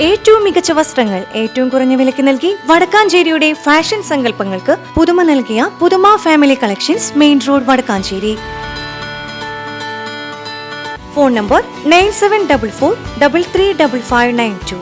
ഏറ്റവും മികച്ച വസ്ത്രങ്ങൾ ഏറ്റവും കുറഞ്ഞ വിലയ്ക്ക് നൽകി വടക്കാഞ്ചേരിയുടെ ഫാഷൻ സങ്കല്പങ്ങൾക്ക് പുതുമ നൽകിയ പുതുമ family collections, main road, Vadakkanchery. Phone number 9744335592.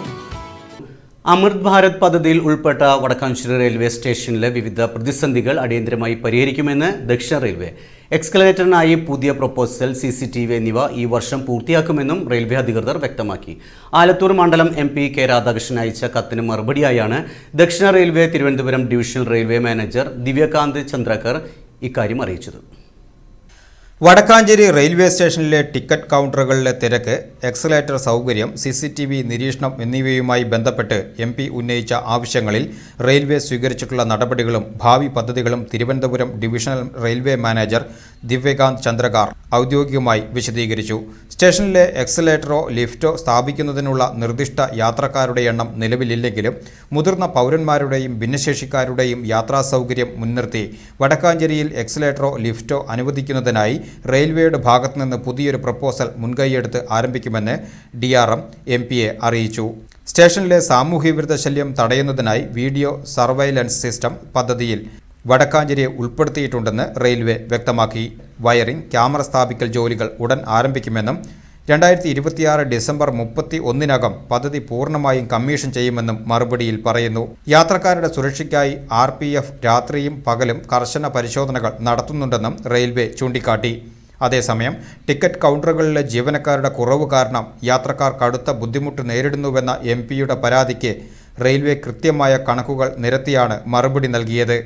Amrit Bharat പദ്ധതിയിൽ ഉൾപ്പെട്ട വടക്കാഞ്ചേരി റെയിൽവേ സ്റ്റേഷനിലെ വിവിധ പ്രതിസന്ധികൾ അടിയന്തരമായി പരിഹരിക്കുമെന്ന് ദക്ഷിണ റെയിൽവേ. എക്സ്കലേറ്ററിനായി പുതിയ പ്രൊപ്പോസൽ, CCTV എന്നിവ ഈ വർഷം പൂർത്തിയാക്കുമെന്നും റെയിൽവേ അധികൃതർ വ്യക്തമാക്കി. ആലത്തൂർ മണ്ഡലം MP കെ രാധാകൃഷ്ണൻ അയച്ച കത്തിന് മറുപടിയായാണ് ദക്ഷിണ railway Thiruvananthapuram divisional railway manager Divyakant Chandrakar ഇക്കാര്യം അറിയിച്ചത്. വടക്കാഞ്ചേരി റെയിൽവേ സ്റ്റേഷനിലെ ടിക്കറ്റ് കൗണ്ടറുകളിലെ തിരക്ക്, എക്സലേറ്റർ സൗകര്യം, CCTV നിരീക്ഷണം എന്നിവയുമായി ബന്ധപ്പെട്ട് MP ഉന്നയിച്ച ആവശ്യങ്ങളിൽ റെയിൽവേ സ്വീകരിച്ചിട്ടുള്ള നടപടികളും ഭാവി പദ്ധതികളും Thiruvananthapuram divisional railway manager Divyakant Chandrakar ഔദ്യോഗികമായി വിശദീകരിച്ചു. സ്റ്റേഷനിലെ എക്സലേറ്ററോ ലിഫ്റ്റോ സ്ഥാപിക്കുന്നതിനുള്ള നിർദ്ദിഷ്ട യാത്രക്കാരുടെ എണ്ണം നിലവിലില്ലെങ്കിലും മുതിർന്ന പൗരന്മാരുടെയും ഭിന്നശേഷിക്കാരുടെയും യാത്രാ സൗകര്യം മുൻനിർത്തി വടക്കാഞ്ചേരിയിൽ എക്സലേറ്ററോ ലിഫ്റ്റോ അനുവദിക്കുന്നതിനായി റെയിൽവേയുടെ ഭാഗത്തുനിന്ന് പുതിയൊരു പ്രപ്പോസൽ മുൻകൈയെടുത്ത് ആരംഭിക്കുമെന്ന് DRM MPയെ അറിയിച്ചു. സ്റ്റേഷനിലെ സാമൂഹ്യവിരുദ്ധ ശല്യം തടയുന്നതിനായി വീഡിയോ സർവൈലൻസ് സിസ്റ്റം പദ്ധതിയിൽ വടക്കാഞ്ചേരിയെ ഉൾപ്പെടുത്തിയിട്ടുണ്ടെന്ന് റെയിൽവേ വ്യക്തമാക്കി. വയറിംഗ്, ക്യാമറ സ്ഥാപിക്കൽ ജോലികൾ ഉടൻ ആരംഭിക്കുമെന്നും 2026 ഡിസംബർ 31-നകം പദ്ധതി പൂർണ്ണമായും കമ്മീഷൻ ചെയ്യുമെന്നും മറുപടിയിൽ പറയുന്നു. യാത്രക്കാരുടെ സുരക്ഷയ്ക്കായി RPF രാത്രിയും പകലും കർശന പരിശോധനകൾ നടത്തുന്നുണ്ടെന്നും റെയിൽവേ ചൂണ്ടിക്കാട്ടി. അതേസമയം ടിക്കറ്റ് കൗണ്ടറുകളിലെ ജീവനക്കാരുടെ കുറവ് കാരണം യാത്രക്കാർ കടുത്ത ബുദ്ധിമുട്ട് നേരിടുന്നുവെന്ന MPയുടെ പരാതിക്ക് റെയിൽവേ കൃത്യമായ കണക്കുകൾ നിരത്തിയാണ് മറുപടി നൽകിയത്.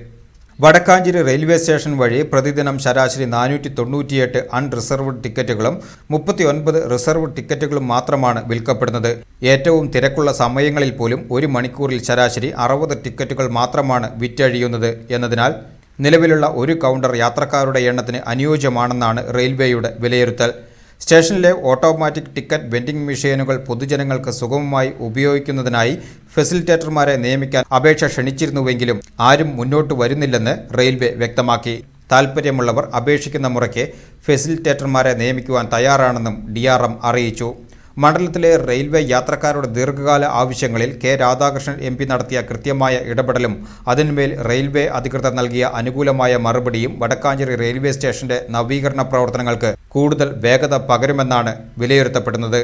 വടക്കാഞ്ചേരി റെയിൽവേ സ്റ്റേഷൻ വഴി പ്രതിദിനം ശരാശരി 498 അൺറിസർവ്ഡ് ടിക്കറ്റുകളും 39 റിസർവ്ഡ് ടിക്കറ്റുകളും മാത്രമാണ് വിൽക്കപ്പെടുന്നത്. ഏറ്റവും തിരക്കുള്ള സമയങ്ങളിൽ പോലും ഒരു മണിക്കൂറിൽ ശരാശരി 60 ടിക്കറ്റുകൾ മാത്രമാണ് വിറ്റഴിയുന്നത് എന്നതിനാൽ നിലവിലുള്ള ഒരു കൗണ്ടർ യാത്രക്കാരുടെ എണ്ണത്തിന് അനുയോജ്യമാണെന്നാണ് റെയിൽവേയുടെ വിലയിരുത്തൽ. സ്റ്റേഷനിലെ ഓട്ടോമാറ്റിക് ടിക്കറ്റ് വെൻഡിംഗ് മെഷീനുകൾ പൊതുജനങ്ങൾക്ക് സുഗമമായി ഉപയോഗിക്കുന്നതിനായി ഫെസിലിറ്റേറ്റർമാരെ നിയമിക്കാൻ അപേക്ഷ ക്ഷണിച്ചിരുന്നുവെങ്കിലും ആരും മുന്നോട്ട് വരുന്നില്ലെന്ന് റെയിൽവേ വ്യക്തമാക്കി. താൽപ്പര്യമുള്ളവർ അപേക്ഷിക്കുന്ന മുറയ്ക്ക് ഫെസിലിറ്റേറ്റർമാരെ നിയമിക്കുവാൻ തയ്യാറാണെന്നും DRM അറിയിച്ചു. മണ്ഡലത്തിലെ റെയിൽവേ യാത്രക്കാരുടെ ദീർഘകാല ആവശ്യങ്ങളിൽ കെ രാധാകൃഷ്ണൻ MP നടത്തിയ കൃത്യമായ ഇടപെടലും അതിന്മേൽ റെയിൽവേ അധികൃതർ നൽകിയ അനുകൂലമായ മറുപടിയും വടക്കാഞ്ചേരി റെയിൽവേ സ്റ്റേഷന്റെ നവീകരണ പ്രവർത്തനങ്ങൾക്ക് കൂടുതൽ വേഗത പകരുമെന്നാണ് വിലയിരുത്തപ്പെടുന്നത്.